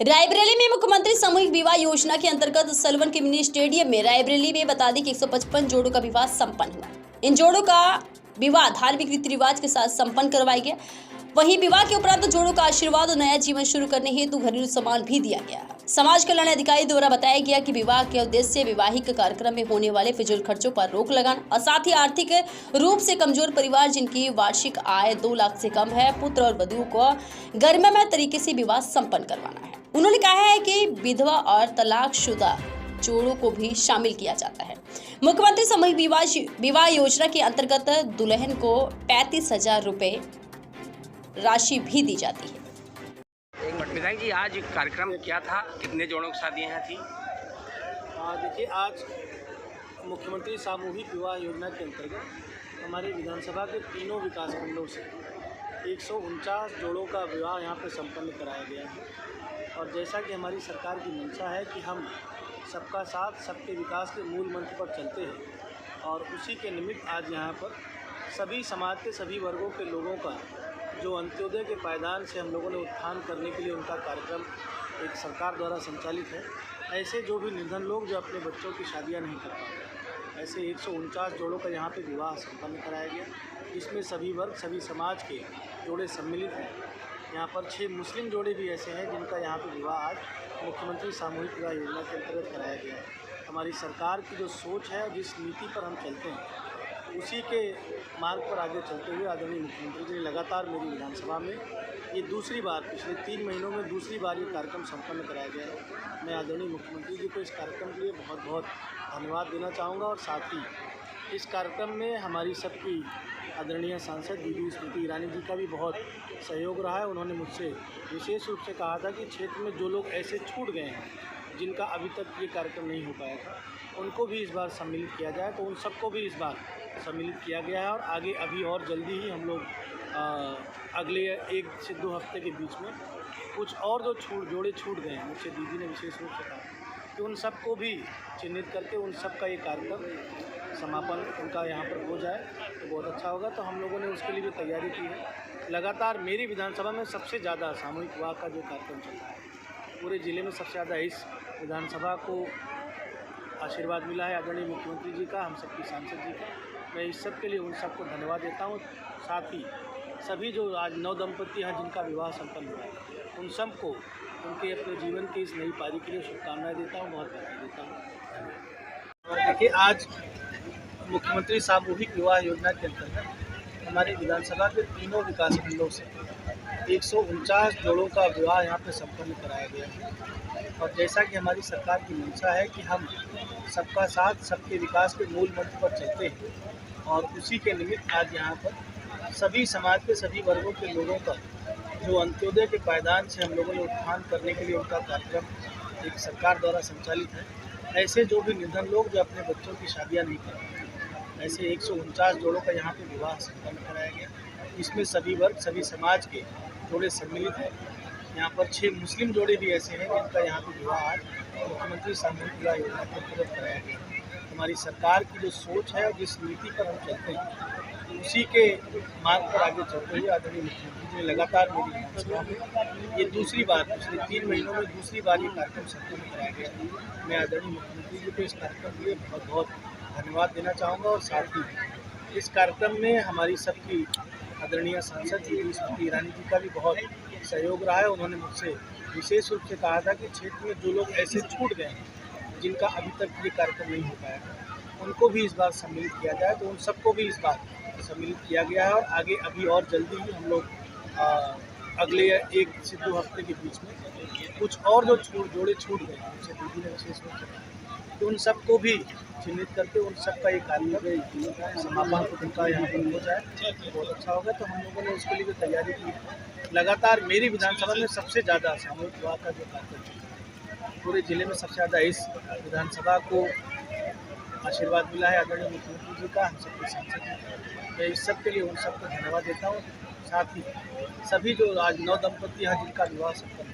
रायबरेली में मुख्यमंत्री सामूहिक विवाह योजना के अंतर्गत सलवन के मिनी स्टेडियम में रायबरेली में बता दें कि 155 जोड़ों का विवाह संपन्न हुआ। इन जोड़ों का विवाह धार्मिक रीति रिवाज के साथ संपन्न करवाया गया। वहीं विवाह के उपरांत जोड़ों का आशीर्वाद और नया जीवन शुरू करने हेतु घरेलू सामान भी दिया गया। समाज कल्याण अधिकारी द्वारा बताया गया कि विवाह के उद्देश्य वैवाहिक कार्यक्रम में होने वाले फिजूल खर्चों पर रोक लगाना और साथ ही आर्थिक रूप से कमजोर परिवार जिनकी वार्षिक आय 2 लाख से कम है, पुत्र और वधू को गरिमामय तरीके से विवाह संपन्न करवाना है। उन्होंने कहा है कि विधवा और तलाकशुदा जोड़ों को भी शामिल किया जाता है। मुख्यमंत्री सामूहिक विवाह योजना के अंतर्गत दुल्हन को 35,000 रुपए राशि भी दी जाती है। एक मिनट विधायक जी, आज कार्यक्रम क्या था, कितने जोड़ों की शादी यहाँ थी? देखिए, आज मुख्यमंत्री सामूहिक विवाह योजना के अंतर्गत हमारे विधानसभा के तीनों विकास खंडों से 149 जोड़ों का विवाह यहाँ पर संपन्न कराया गया है। और जैसा कि हमारी सरकार की मंशा है कि हम सबका साथ सबके विकास के मूल मंत्र पर चलते हैं, और उसी के निमित्त आज यहाँ पर सभी समाज के सभी वर्गों के लोगों का जो अंत्योदय के पायदान से हम लोगों ने उत्थान करने के लिए उनका कार्यक्रम एक सरकार द्वारा संचालित है। ऐसे जो भी निर्धन लोग जो अपने बच्चों की शादियां नहीं कर पाते, ऐसे 149 जोड़ों का यहाँ पे विवाह संपन्न कराया गया। इसमें सभी वर्ग सभी समाज के जोड़े सम्मिलित हैं। यहाँ पर 6 मुस्लिम जोड़े भी ऐसे हैं जिनका यहाँ पे विवाह आज मुख्यमंत्री सामूहिक विवाह योजना के अंतर्गत कराया गया है। हमारी सरकार की जो सोच है, जिस नीति पर हम चलते हैं, उसी के मार्ग पर आगे चलते हुए आदरणीय मुख्यमंत्री जी ने लगातार मेरी विधानसभा में ये दूसरी बार, पिछले 3 महीनों में दूसरी बार ये कार्यक्रम संपन्न कराया गया है। मैं आदरणीय मुख्यमंत्री जी को इस कार्यक्रम के लिए बहुत बहुत धन्यवाद देना चाहूँगा। और साथ ही इस कार्यक्रम में हमारी सबकी आदरणीय सांसद दीदी स्मृति ईरानी जी का भी बहुत सहयोग रहा है। उन्होंने मुझसे विशेष रूप से कहा था कि क्षेत्र में जो लोग ऐसे छूट गए हैं जिनका अभी तक ये कार्यक्रम नहीं हो पाया था, उनको भी इस बार सम्मिलित किया जाए। तो उन सबको भी इस बार सम्मिलित किया गया है। और आगे अभी और जल्दी ही हम लोग अगले 1 से 2 हफ्ते के बीच में कुछ और जो जोड़े छूट गए हैं, मुझसे दीदी ने विशेष रूप से कहा कि उन सबको भी चिन्हित करके उन सब का ये कार्यक्रम समापन उनका यहाँ पर हो जाए तो बहुत अच्छा होगा। तो हम लोगों ने उसके लिए भी तैयारी की है। लगातार मेरी विधानसभा में सबसे ज़्यादा सामूहिक विवाह का जो कार्यक्रम चल रहा है, पूरे ज़िले में सबसे ज़्यादा इस विधानसभा को आशीर्वाद मिला है आदरणीय मुख्यमंत्री जी का, हम सबकी सांसद जी का। मैं इस सब के लिए उन सबको धन्यवाद देता हूँ। साथ ही सभी जो आज नवदंपति हैं जिनका विवाह संपन्न हुआ है, उन सबको उनके अपने जीवन की इस नई पारी के लिए शुभकामनाएं देता हूँ, बहुत बधाई देता हूँ। और देखिए, आज मुख्यमंत्री सामूहिक विवाह योजना के अंतर्गत हमारे विधानसभा के तीनों विकास खंडों से 149 जोड़ों का विवाह यहाँ पर संपन्न कराया गया है। और जैसा कि हमारी सरकार की मंशा है कि हम सबका साथ सबके विकास के मूल मंत्र पर चलते हैं, और उसी के निमित्त आज यहाँ पर सभी समाज के सभी वर्गों के लोगों का जो अंत्योदय के पायदान से हम लोगों ने उत्थान करने के लिए उनका कार्यक्रम एक सरकार द्वारा संचालित है। ऐसे जो भी निर्धन लोग जो अपने बच्चों की शादियाँ नहीं कर पाते, ऐसे 149 जोड़ों का यहाँ पर विवाह संपन्न कराया गया। इसमें सभी वर्ग सभी समाज के जोड़े सम्मिलित हैं। यहाँ पर 6 मुस्लिम जोड़े भी ऐसे हैं जिनका यहाँ पर विवाह आज मुख्यमंत्री सामूहिक विवाह योजना के अंतर्गत कराया गया। हमारी सरकार की जो सोच है और जिस नीति पर हम चलते हैं, उसी के मार्ग पर आगे चलते हुए आदरणीय मुख्यमंत्री जी ने लगातार मेरी विधानसभा में ये दूसरी बार, पिछले 3 महीनों में दूसरी बार ये कार्यक्रम संपन्न कराया गया। मैं आदरणीय मुख्यमंत्री जी को इस कार्यक्रम के लिए बहुत बहुत धन्यवाद देना चाहूँगा। और साथ ही इस कार्यक्रम में हमारी सबकी आदरणीय सांसद दीदी स्मृति ईरानी जी का भी बहुत सहयोग रहा है। उन्होंने मुझसे विशेष रूप से कहा था कि क्षेत्र में जो लोग ऐसे छूट गए हैं जिनका अभी तक ये कार्यक्रम नहीं हो पाया था, उनको भी इस बार सम्मिलित किया जाए। तो उन सबको भी इस बार सम्मिलित किया गया है। और आगे अभी और जल्दी ही हम लोग अगले 1 से 2 हफ्ते के बीच में कुछ और जो जोड़े छूट गए हैं, मुझसे दीदी ने विशेष रूप से कहा तो उन सबको भी चिन्हित करके उन सब का ये कार्यक्रम समापन उनका यहाँ पर हो जाए तो बहुत अच्छा होगा। तो हम लोगों ने उसके लिए भी तैयारी की है। लगातार मेरी विधानसभा में सबसे ज़्यादा सामूहिक विवाह का जो कार्यक्रम चल रहा है, पूरे ज़िले में सबसे ज़्यादा इस विधानसभा को आशीर्वाद मिला है आदरणीय मुख्यमंत्री जी का, हम सबके सांसद जी का। मैं इस सब के लिए उन सबको धन्यवाद देता हूँ। साथ ही सभी जो आज नवदंपति हैं जिनका विवाह संपन्न